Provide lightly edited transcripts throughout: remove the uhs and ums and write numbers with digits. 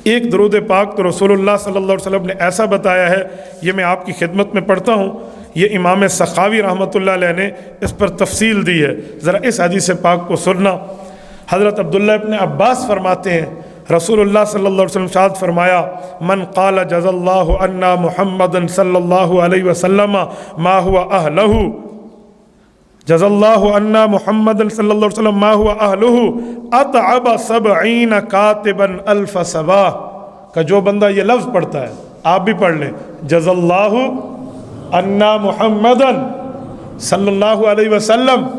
ایک درود پاک تو رسول صلی اللہ علیہ وسلم نے ایسا بتایا ہے، یہ میں آپ کی خدمت میں پڑھتا ہوں، یہ امام سخاوی رحمۃ اللہ علیہ نے اس پر تفصیل دی ہے، ذرا اس حدیث پاک کو سننا۔ حضرت عبداللہ ابن عباس فرماتے ہیں رسول اللہ صلی اللہ علیہ وسلم شاد فرمایا، من قال جزا اللہ عنا محمد صلی اللہ علیہ وسلم ما هو اہلہ، جزا اللہ عنا محمد صلی اللہ علیہ وسلم ما هو اہلہ اطعب 70 کاتبا الف صباح کا جو بندہ یہ لفظ پڑھتا ہے، آپ بھی پڑھ لیں، جزا اللہ عنا محمد صلی اللہ علیہ وسلم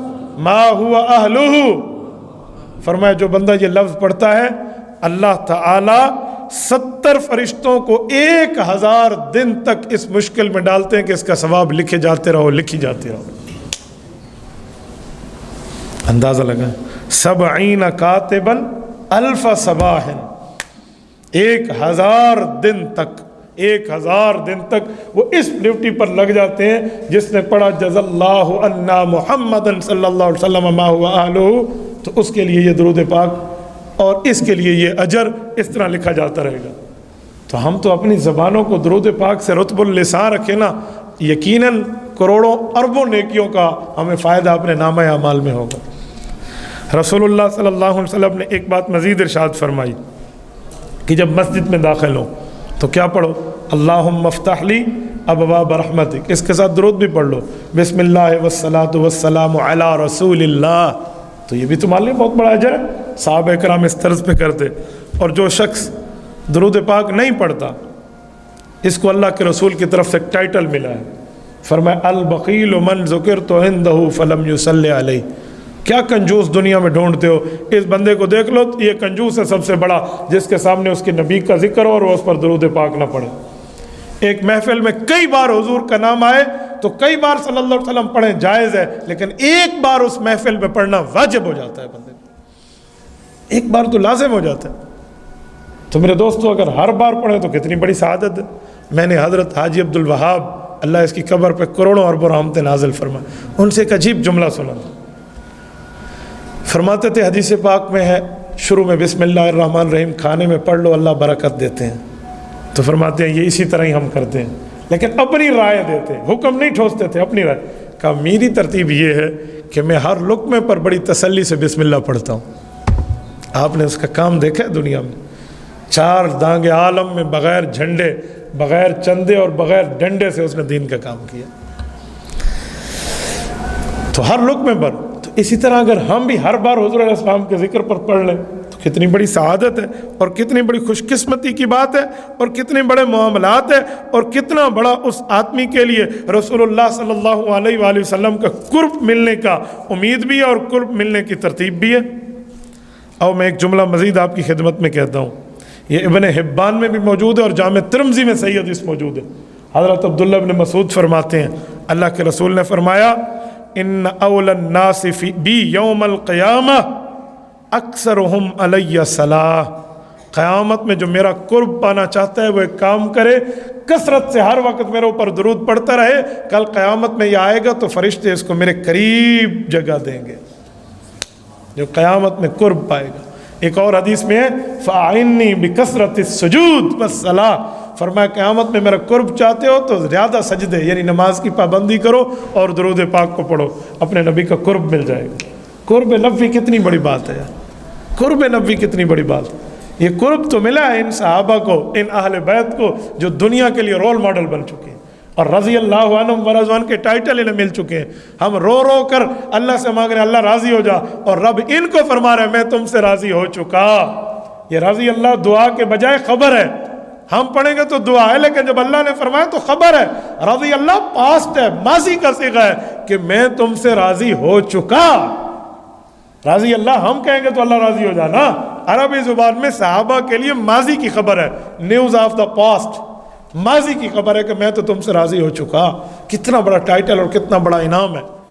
ما هو اہلہ، فرمایا جو بندہ یہ لفظ پڑھتا ہے اللہ تعالی 70 فرشتوں کو 1000 دن تک اس مشکل میں ڈالتے ہیں کہ اس کا ثواب لکھے جاتے رہو، لکھی جاتے رہو۔ اندازہ لگا 70 کاتبا الف صباح، 1000 دن تک، 1000 دن تک وہ اس ڈیوٹی پر لگ جاتے ہیں۔ جس نے پڑھا جزا اللہ عنا محمد صلی اللہ علیہ وسلم ما هو اہلہ، تو اس کے لیے یہ درود پاک اور اس کے لیے یہ اجر اس طرح لکھا جاتا رہے گا۔ تو ہم تو اپنی زبانوں کو درود پاک سے رطب اللسان رکھیں نا، یقیناً کروڑوں اربوں نیکیوں کا ہمیں فائدہ اپنے نامہ اعمال میں ہوگا۔ رسول اللہ صلی اللہ علیہ وسلم نے ایک بات مزید ارشاد فرمائی کہ جب مسجد میں داخل ہوں تو کیا پڑھو، اللہم افتح لی ابواب رحمتک، اس کے ساتھ درود بھی پڑھ لو، بسم اللہ والصلاۃ والسلام علی رسول اللہ، تو یہ بھی تمہارے لیے بہت بڑا اجر ہے۔ صحابہ کرام اس طرز پہ کرتے۔ اور جو شخص درود پاک نہیں پڑھتا، اس کو اللہ کے رسول کی طرف سے ایک ٹائٹل ملا ہے، فرمایا البخیل من ذکرت عندہ فلم یصلی علیہ، کیا کنجوس دنیا میں ڈھونڈتے ہو، اس بندے کو دیکھ لو، یہ کنجوس ہے سب سے بڑا جس کے سامنے اس کے نبی کا ذکر ہو اور وہ اس پر درود پاک نہ پڑھے۔ ایک محفل میں کئی بار حضور کا نام آئے تو کئی بار صلی اللہ علیہ وسلم پڑھیں جائز ہے، لیکن ایک بار اس محفل میں پڑھنا واجب ہو جاتا ہے بندے کو، ایک بار تو لازم ہو جاتا ہے۔ تو میرے دوستو اگر ہر بار پڑھیں تو کتنی بڑی سعادت ہے۔ میں نے حضرت حاجی عبد الوہاب اللہ اس کی قبر پہ کروڑوں اربوں رحمتیں نازل فرمائے، ان سے ایک عجیب جملہ سنا، فرماتے تھے حدیث پاک میں ہے شروع میں بسم اللہ الرحمن الرحیم کھانے میں پڑھ لو اللہ برکت دیتے ہیں، تو فرماتے ہیں یہ اسی طرح ہی ہم کرتے ہیں، لیکن اپنی رائے دیتے ہیں، حکم نہیں ٹھوستے تھے، اپنی رائے۔ کہا میری ترتیب یہ ہے کہ میں ہر لقمے پر بڑی تسلی سے بسم اللہ پڑھتا ہوں۔ آپ نے اس کا کام دیکھا ہے دنیا میں، 4 دانگ عالم میں بغیر جھنڈے، بغیر چندے اور بغیر ڈنڈے سے اس نے دین کا کام کیا، تو ہر لقمے پر۔ تو اسی طرح اگر ہم بھی ہر بار حضور علیہ السلام کے ذکر پر پڑھ لیں تو کتنی بڑی سعادت ہے، اور کتنی بڑی خوش قسمتی کی بات ہے، اور کتنے بڑے معاملات ہیں، اور کتنا بڑا اس آدمی کے لیے رسول اللہ صلی اللہ علیہ وآلہ وسلم کا قرب ملنے کا امید بھی ہے اور قرب ملنے کی ترتیب بھی ہے۔ اور میں ایک جملہ مزید آپ کی خدمت میں کہتا ہوں، یہ ابن حبان میں بھی موجود ہے اور جامع ترمذی میں صحیح حدیث موجود ہے۔ حضرت عبداللہ ابن مسعود فرماتے ہیں اللہ کے رسول نے فرمایا ان اول الناس بی یوم القیامہ اکثرہم علی صلاح، قیامت میں جو میرا قرب پانا چاہتا ہے وہ ایک کام کرے، کثرت سے ہر وقت میرے اوپر درود پڑھتا رہے، کل قیامت میں یہ آئے گا تو فرشتے اس کو میرے قریب جگہ دیں گے، جو قیامت میں قرب پائے گا۔ ایک اور حدیث میں ہے فَأَعِنِّي بِكَثْرَةِ السُّجُودِ وَالصَّلَاةِ، فرمایا قیامت میں میرا قرب چاہتے ہو تو زیادہ سجدے یعنی نماز کی پابندی کرو اور درود پاک کو پڑھو، اپنے نبی کا قرب مل جائے گا۔ قرب نبوی کتنی بڑی بات ہے یار، قرب نبوی کتنی بڑی بات ہے۔ یہ قرب تو ملا ہے ان صحابہ کو، ان اہل بیت کو جو دنیا کے لیے رول ماڈل بن چکے ہیں، اور رضی اللہ عنہم ورضوان کے ٹائٹل انہیں مل چکے ہیں۔ ہم رو رو کر اللہ سے مانگ رہے ہیں اللہ راضی ہو جا، اور رب ان کو فرما رہے ہیں میں تم سے راضی ہو چکا۔ یہ رضی اللہ دعا کے بجائے خبر ہے، ہم پڑھیں گے تو دعا ہے، لیکن جب اللہ نے فرمایا تو خبر ہے۔ رضی اللہ پاسٹ ہے، ماضی کا صیغہ ہے کہ میں تم سے راضی ہو چکا۔ راضی اللہ ہم کہیں گے تو اللہ راضی ہو جانا، عربی زبان میں صحابہ کے لیے ماضی کی خبر ہے، نیوز آف دا پاسٹ، ماضی کی خبر ہے کہ میں تو تم سے راضی ہو چکا۔ کتنا بڑا ٹائٹل اور کتنا بڑا انعام ہے۔